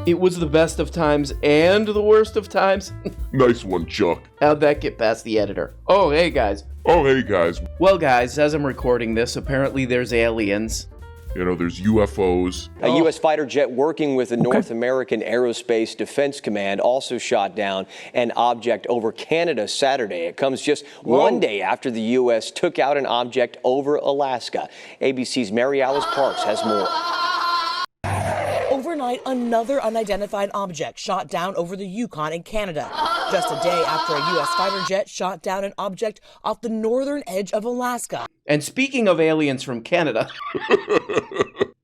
It was the best of times and the worst of times. Nice one, Chuck. How'd that get past the editor? Oh, hey guys. Well, guys, as I'm recording this, apparently there's aliens. You know, there's UFOs. A U.S. fighter jet working with the North American Aerospace Defense Command also shot down an object over Canada Saturday. It comes just one day after the U.S. took out an object over Alaska. ABC's Mary Alice Parks has more. Overnight, another unidentified object shot down over the Yukon in Canada. Just a day after a U.S. fighter jet shot down an object off the northern edge of Alaska. And speaking of aliens from Canada,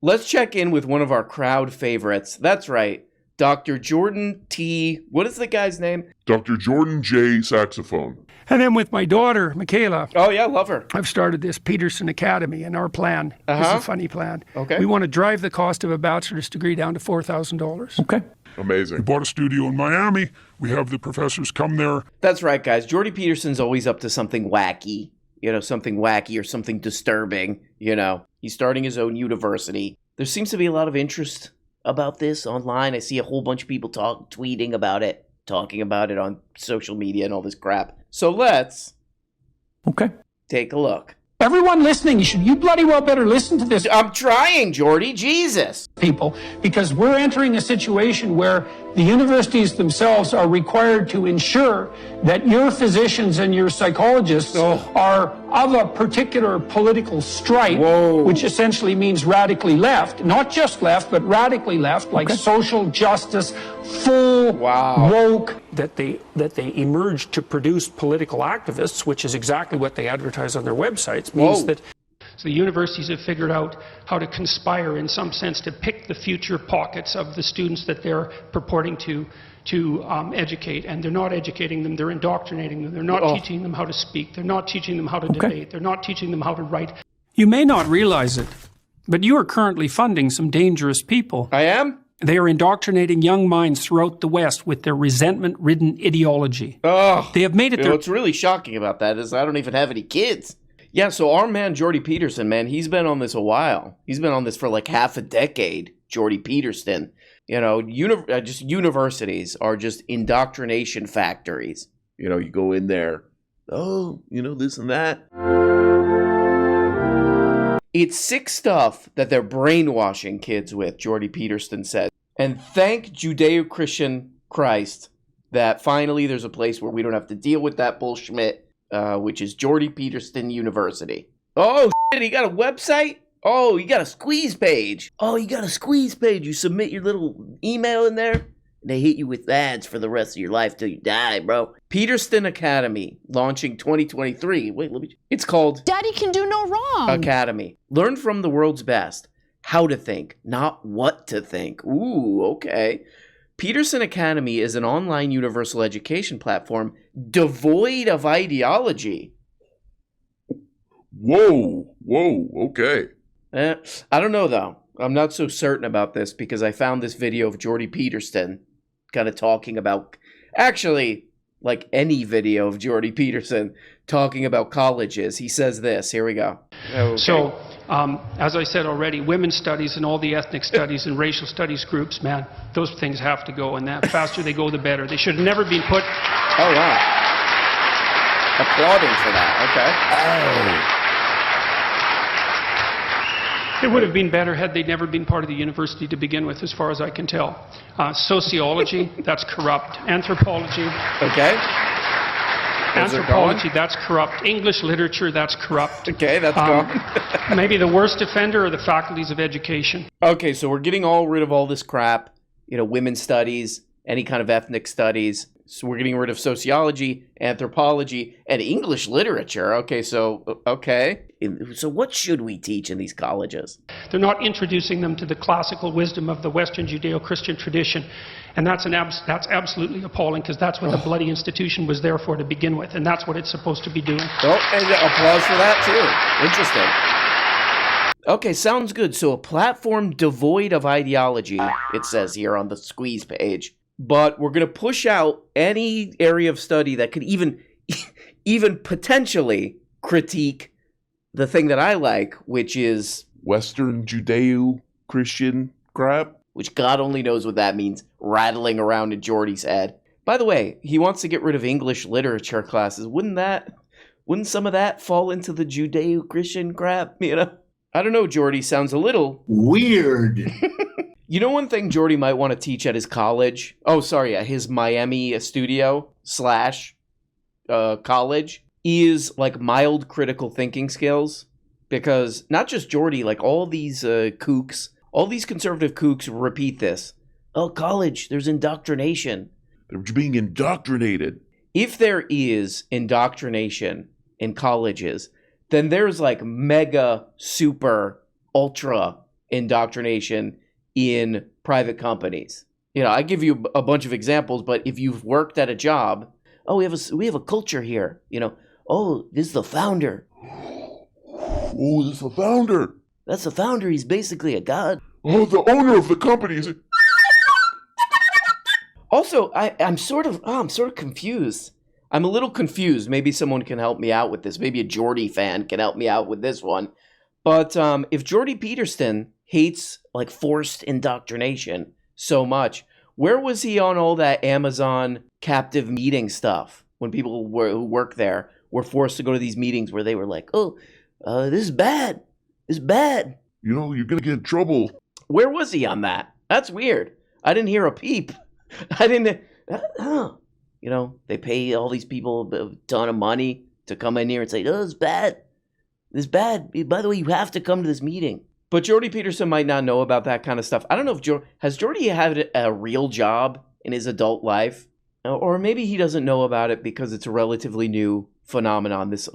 let's check in with one of our crowd favorites. That's right, Dr. Jordan T. What is the guy's name? Dr. Jordan J. Saxophone. And then with my daughter, Michaela. Oh, yeah, love her. I've started this Peterson Academy, and our plan is a funny plan. Okay. We want to drive the cost of a bachelor's degree down to $4,000. Okay. Amazing. We bought a studio in Miami. We have the professors come there. That's right, guys. Jordy Peterson's always up to something wacky. You know, something wacky or something disturbing. You know, he's starting his own university. There seems to be a lot of interest about this online. I see a whole bunch of people tweeting about it, talking about it on social media and all this crap. So let's take a look. Everyone listening, you bloody well better listen to this. I'm trying, Jordy. Jesus. People, because we're entering a situation where the universities themselves are required to ensure that your physicians and your psychologists are of a particular political stripe, which essentially means radically left, not just left, but radically left, like social justice, full woke. That they emerged to produce political activists, which is exactly what they advertise on their websites, means that. So the universities have figured out how to conspire, in some sense, to pick the future pockets of the students that they're purporting to educate, and they're not educating them, they're indoctrinating them, they're not teaching them how to speak, they're not teaching them how to debate, they're not teaching them how to write. You may not realize it, but you are currently funding some dangerous people. I am? They are indoctrinating young minds throughout the West with their resentment-ridden ideology. They have made it what's really shocking about that is I don't even have any kids. Yeah, so our man Jordy Peterson, man, he's been on this a while. He's been on this for like half a decade, Jordy Peterson. You know, just universities are just indoctrination factories. You know, you go in there, this and that. It's sick stuff that they're brainwashing kids with, Jordy Peterson said. And thank Judeo-Christian Christ that finally there's a place where we don't have to deal with that bullshit, which is Jordy Peterson University. Oh, shit, he got a website? Oh, you got a squeeze page. You submit your little email in there, and they hit you with ads for the rest of your life till you die, bro. Peterson Academy, launching 2023. It's called Daddy Can Do No Wrong Academy. Learn from the world's best. How to think, not what to think. Ooh, okay. Peterson Academy is an online universal education platform devoid of ideology. Whoa, okay. I don't know, though. I'm not so certain about this because I found this video of Jordy Peterson kind of talking about, actually, like any video of Jordy Peterson talking about colleges. He says this. Here we go. Okay. So, as I said already, women's studies and all the ethnic studies and racial studies groups, man, those things have to go, and the faster they go, the better. They should have never been put... Oh, wow. Applauding for that. Okay. It would have been better had they never been part of the university to begin with, as far as I can tell. Sociology, that's corrupt. Anthropology. Okay. Anthropology, that's corrupt. English literature, that's corrupt. Okay, that's gone. Maybe the worst offender are the faculties of education. Okay, so we're getting rid of all this crap, women's studies, any kind of ethnic studies. So we're getting rid of sociology, anthropology, and English literature. Okay, so what should we teach in these colleges? They're not introducing them to the classical wisdom of the Western Judeo-Christian tradition. And that's absolutely appalling, because that's what the bloody institution was there for to begin with. And that's what it's supposed to be doing. Oh, and applause for that, too. Interesting. Okay, sounds good. So a platform devoid of ideology, it says here on the squeeze page. But we're going to push out any area of study that could even potentially critique the thing that I like, which is Western Judeo-Christian crap. which God only knows what that means, rattling around in Jordy's head. By the way, he wants to get rid of English literature classes. Wouldn't some of that fall into the Judeo-Christian crap, you know? I don't know, Jordy. Sounds a little weird. You know one thing Jordy might want to teach at his college? At his Miami studio / college is like mild critical thinking skills. Because not just Jordy, like all these kooks, all these conservative kooks repeat this. Oh, college, there's indoctrination. They're being indoctrinated. If there is indoctrination in colleges, then there's like mega, super, ultra indoctrination in private companies. You know, I give you a bunch of examples, but if you've worked at a job, oh, we have a culture here. You know, oh, this is the founder. Oh, this is the founder. That's the founder. He's basically a god. Oh, the owner of the company is. Also, I'm sort of confused. I'm a little confused. Maybe someone can help me out with this. Maybe a Jordy fan can help me out with this one. But if Jordy Peterson hates like forced indoctrination so much, where was he on all that Amazon captive meeting stuff when people who work there were forced to go to these meetings where they were like, oh, this is bad. This is bad. You know, you're going to get in trouble. Where was he on that? That's weird. I didn't hear a peep. I didn't. You know, they pay all these people a ton of money to come in here and say, oh, this is bad. This is bad. By the way, you have to come to this meeting. But Jordy Peterson might not know about that kind of stuff. I don't know if has Jordy had a real job in his adult life? Or maybe he doesn't know about it because it's a relatively new phenomenon, this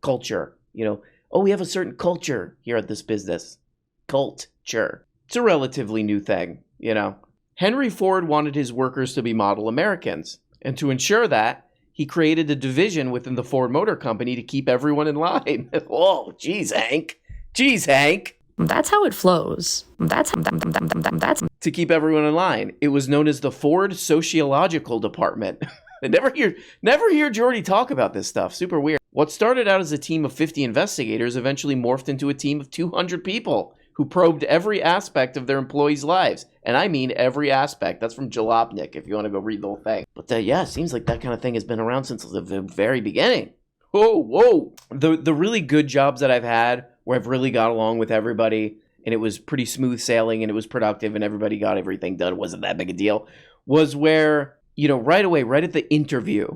culture. You know, oh, we have a certain culture here at this business. Culture. It's a relatively new thing, you know. Henry Ford wanted his workers to be model Americans. And to ensure that, he created a division within the Ford Motor Company to keep everyone in line. Whoa, geez, Hank. Geez, Hank. That's how it flows. That's to keep everyone in line. It was known as the Ford Sociological Department. I never hear Jordy talk about this stuff. Super weird. What started out as a team of 50 investigators eventually morphed into a team of 200 people who probed every aspect of their employees' lives. And I mean every aspect. That's from Jalopnik, if you want to go read the whole thing. But yeah, it seems like that kind of thing has been around since the very beginning. Whoa. The really good jobs that I've had, where I've really got along with everybody, and it was pretty smooth sailing, and it was productive, and everybody got everything done, it wasn't that big a deal, was where, you know, right away, right at the interview,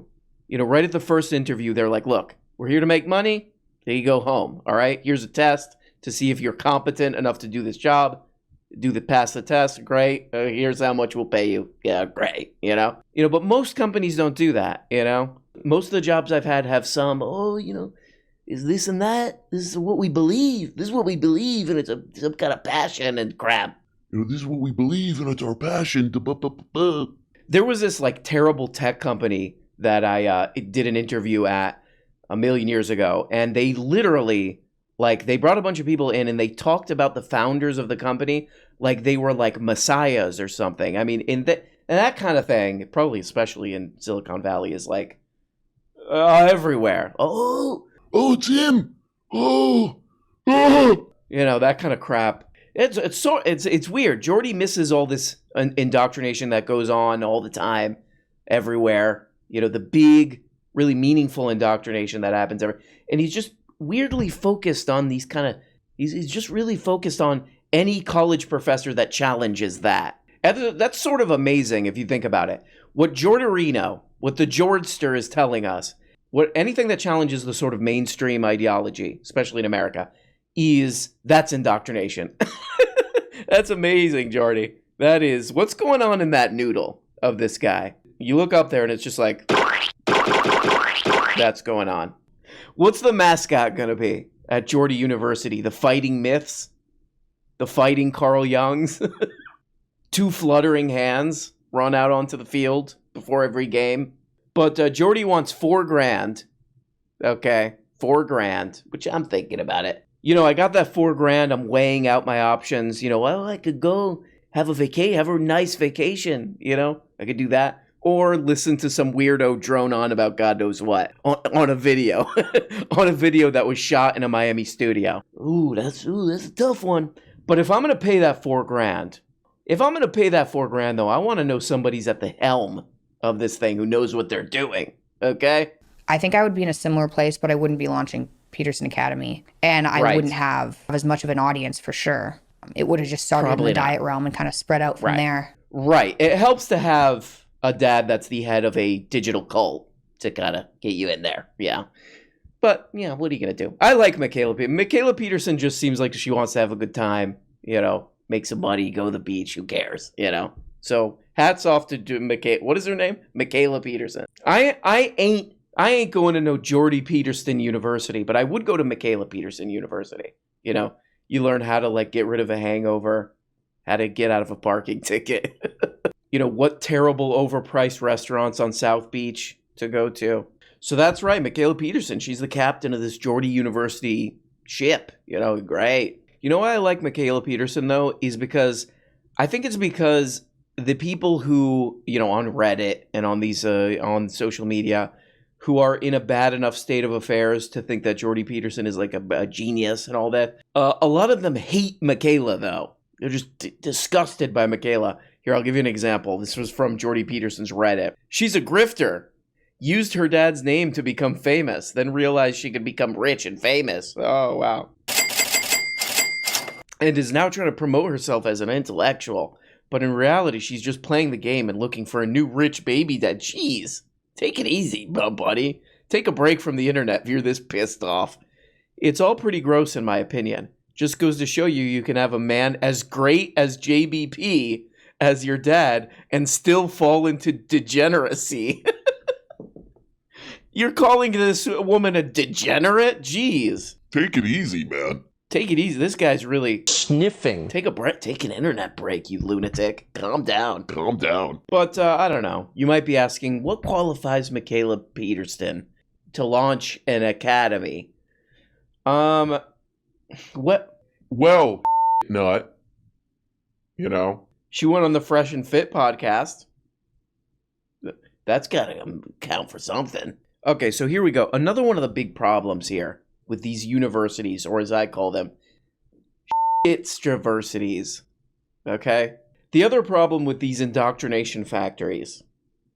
you know, right at the first interview, they're like, look, we're here to make money. There you go home. All right, here's a test to see if you're competent enough to do this job. Pass the test, great. Here's how much we'll pay you. Yeah, great. You know, but most companies don't do that. You know, most of the jobs I've had have some. Oh, you know, is this and that. This is what we believe. This is what we believe, and it's some kind of passion and crap. You know, this is what we believe, and it's our passion. There was this like terrible tech company that I did an interview at a million years ago, and they literally. Like, they brought a bunch of people in and they talked about the founders of the company like they were like messiahs or something. I mean, and that kind of thing, probably especially in Silicon Valley, is like everywhere. Oh, it's him. Oh. You know, that kind of crap. It's weird. Jordy misses all this indoctrination that goes on all the time, everywhere. You know, the big, really meaningful indoctrination that happens and he's just weirdly focused on these kind of he's just really focused on any college professor that challenges that. And that's sort of amazing if you think about it. What Jordarino, what the Jordster is telling us, anything that challenges the sort of mainstream ideology, especially in America, that's indoctrination. That's amazing, Jordy. That is what's going on in that noodle of this guy. You look up there and it's just like that's going on. What's the mascot going to be at Jordy University? The Fighting Myths? The Fighting Carl Youngs? 2 fluttering hands run out onto the field before every game. But Jordy wants $4,000. Okay, $4,000, which I'm thinking about it. You know, I got that $4,000. I'm weighing out my options. You know, well, I could go have a nice vacation. You know, I could do that. Or listen to some weirdo drone on about God knows what on a video, on a video that was shot in a Miami studio. That's a tough one. But if I'm going to pay that $4,000, If I'm going to pay that $4,000, though, I want to know somebody's at the helm of this thing who knows what they're doing. Okay? I think I would be in a similar place, but I wouldn't be launching Peterson Academy. And I wouldn't have as much of an audience for sure. It would have just started in the diet realm and kind of spread out from there. Right. It helps to have a dad that's the head of a digital cult to kind of get you in there. Yeah. But, yeah, what are you going to do? I like Michaela. Michaela Peterson just seems like she wants to have a good time, you know, make some money, go to the beach. Who cares, you know? So hats off to Michaela. What is her name? Michaela Peterson. I ain't going to no Jordy Peterson University, but I would go to Michaela Peterson University. You know, you learn how to like get rid of a hangover, how to get out of a parking ticket. You know, what terrible overpriced restaurants on South Beach to go to. So that's right, Michaela Peterson. She's the captain of this Jordy University ship. You know, great. You know why I like Michaela Peterson, though, is because I think it's because the people who, you know, on Reddit and on these on social media who are in a bad enough state of affairs to think that Jordy Peterson is like a genius and all that, a lot of them hate Michaela, though. They're just disgusted by Michaela. Here, I'll give you an example. This was from Jordy Peterson's Reddit. She's a grifter. Used her dad's name to become famous, then realized she could become rich and famous. Oh, wow. And is now trying to promote herself as an intellectual. But in reality, she's just playing the game and looking for a new rich baby dad. Jeez, take it easy, buddy. Take a break from the internet if you're this pissed off. It's all pretty gross in my opinion. Just goes to show you can have a man as great as JBP as your dad and still fall into degeneracy. You're calling this woman a degenerate? Jeez. Take it easy, man. Take it easy. This guy's really sniffing. Take a break. Take an internet break, you lunatic. Calm down. Calm down. But I don't know. You might be asking, what qualifies Michaela Peterson to launch an academy? What? Well, nut. You know? She went on the Fresh and Fit podcast. That's got to count for something. Okay, so here we go. Another one of the big problems here with these universities, or as I call them, shitstraversities. Okay? The other problem with these indoctrination factories,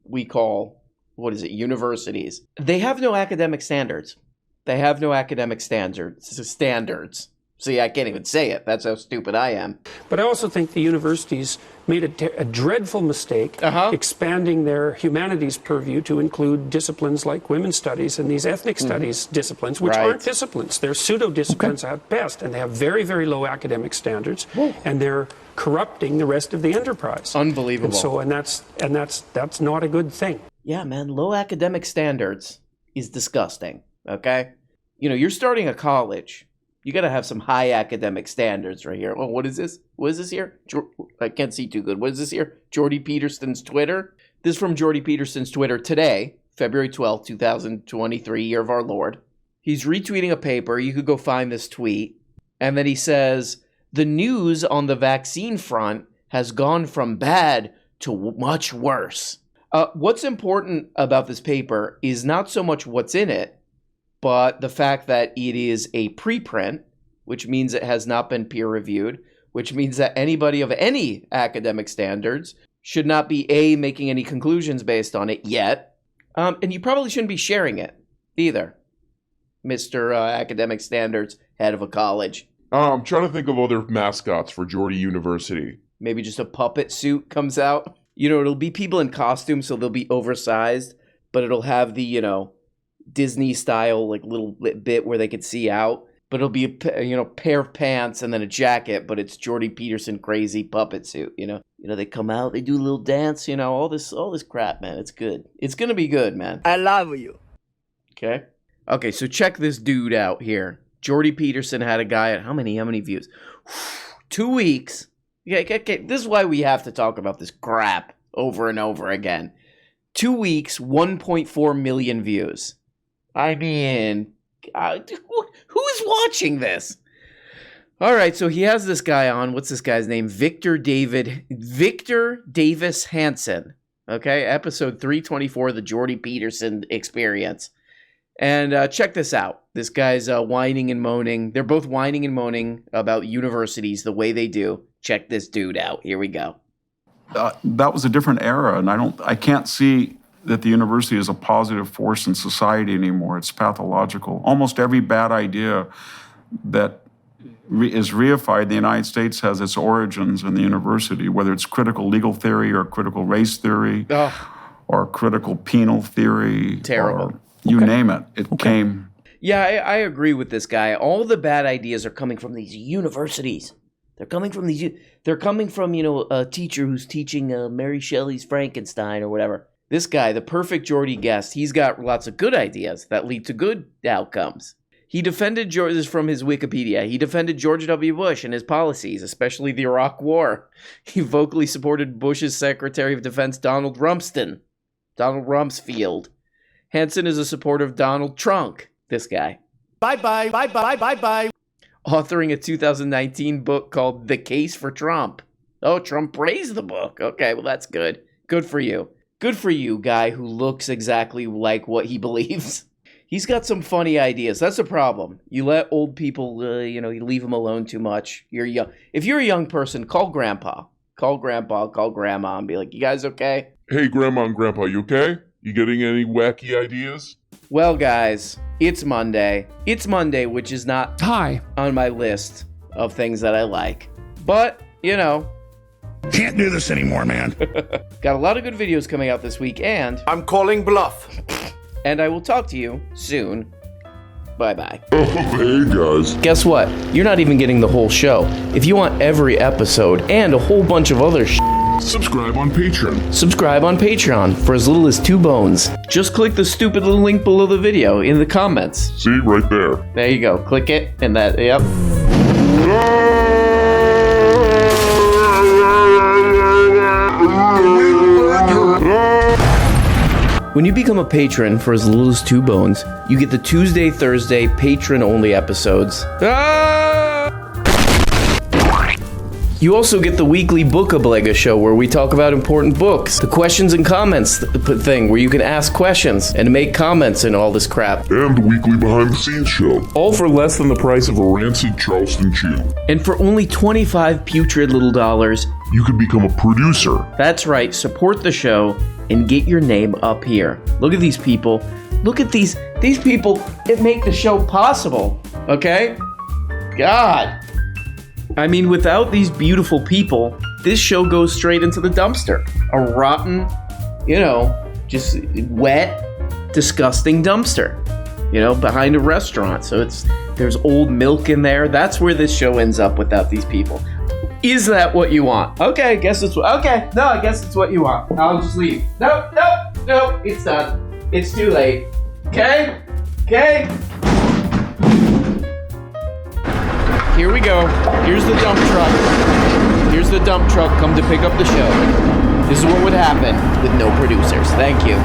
we call, universities, they have no academic standards. They have no academic standards. See, I can't even say it. That's how stupid I am. But I also think the universities made a dreadful mistake expanding their humanities purview to include disciplines like women's studies and these ethnic studies disciplines, which aren't disciplines. They're pseudo-disciplines at best, and they have very, very low academic standards, and they're corrupting the rest of the enterprise. Unbelievable. And that's not a good thing. Yeah, man, low academic standards is disgusting, okay? You know, you're starting a college. You got to have some high academic standards right here. Oh, what is this? What is this here? I can't see too good. What is this here? Jordy Peterson's Twitter. This is from Jordy Peterson's Twitter today, February 12th, 2023, year of our Lord. He's retweeting a paper. You could go find this tweet. And then he says, the news on the vaccine front has gone from bad to much worse. What's important about this paper is not so much what's in it, but the fact that it is a preprint, which means it has not been peer-reviewed, which means that anybody of any academic standards should not be, making any conclusions based on it yet, and you probably shouldn't be sharing it either, Mr. Academic Standards, head of a college. I'm trying to think of other mascots for Jordy University. Maybe just a puppet suit comes out. You know, it'll be people in costume, so they'll be oversized, but it'll have the, you know, Disney style like little bit where they could see out, but it'll be a pair of pants and then a jacket, but it's Jordy Peterson crazy puppet suit. You know they come out, they do a little dance, all this crap, man. It's good. It's gonna be good, man. I love you. Okay, so check this dude out here. Jordy Peterson had a guy at how many views? 2 weeks. Okay, this is why we have to talk about this crap over and over again. 2 weeks, 1.4 million views. I mean, who is watching this? All right, so he has this guy on. What's this guy's name? Victor Davis Hanson. Okay, episode 324, the Jordy Peterson Experience. And check this out. This guy's whining and moaning. They're both whining and moaning about universities the way they do. Check this dude out. Here we go. that was a different era, and I can't see that the university is a positive force in society anymore. It's pathological. Almost every bad idea that is reified in the United States has its origins in the university, whether it's critical legal theory or critical race theory or critical penal theory. Terrible. Or you name it. It came. Yeah, I agree with this guy. All the bad ideas are coming from these universities. They're coming from a teacher who's teaching Mary Shelley's Frankenstein or whatever. This guy, the perfect Jordy guest, he's got lots of good ideas that lead to good outcomes. He defended George, this is from his Wikipedia, he defended George W. Bush and his policies, especially the Iraq War. He vocally supported Bush's Secretary of Defense, Donald Rumsfeld. Hanson is a supporter of Donald Trump, this guy. Bye-bye. Authoring a 2019 book called The Case for Trump. Oh, Trump praised the book. Okay, well, that's good. Good for you. Good for you, guy who looks exactly like what he believes. He's got some funny ideas. That's a problem. You let old people, you leave them alone too much. You're young. If you're a young person, call grandpa. Call grandpa, call grandma, and be like, you guys okay? Hey, grandma and grandpa, you okay? You getting any wacky ideas? Well, guys, it's Monday. It's Monday, which is not on my list of things that I like. But, Can't do this anymore, man. Got a lot of good videos coming out this week, and I'm calling bluff. And I will talk to you soon. Bye-bye. Oh, hey, guys. Guess what? You're not even getting the whole show. If you want every episode and a whole bunch of other subscribe on Patreon. Subscribe on Patreon for as little as 2 bones. Just click the stupid little link below the video in the comments. See, right there. There you go. Click it, and yep. When you become a patron for as little as 2 bones, you get the Tuesday, Thursday, patron-only episodes. You also get the weekly Book-a-Blega show where we talk about important books. The questions and comments thing where you can ask questions and make comments and all this crap. And the weekly behind-the-scenes show. All for less than the price of a rancid Charleston chew. And for only 25 putrid little dollars, you can become a producer. That's right, support the show and get your name up here. Look at these people. Look at these people that make the show possible, okay? God. I mean, without these beautiful people, this show goes straight into the dumpster. A rotten, just wet, disgusting dumpster, behind a restaurant. So there's old milk in there. That's where this show ends up without these people. Is that what you want? Okay, I guess it's what you want. I'll just leave. Nope, it's done. It's too late. Okay? Here we go. Here's the dump truck. Come to pick up the show. This is what would happen with no producers. Thank you.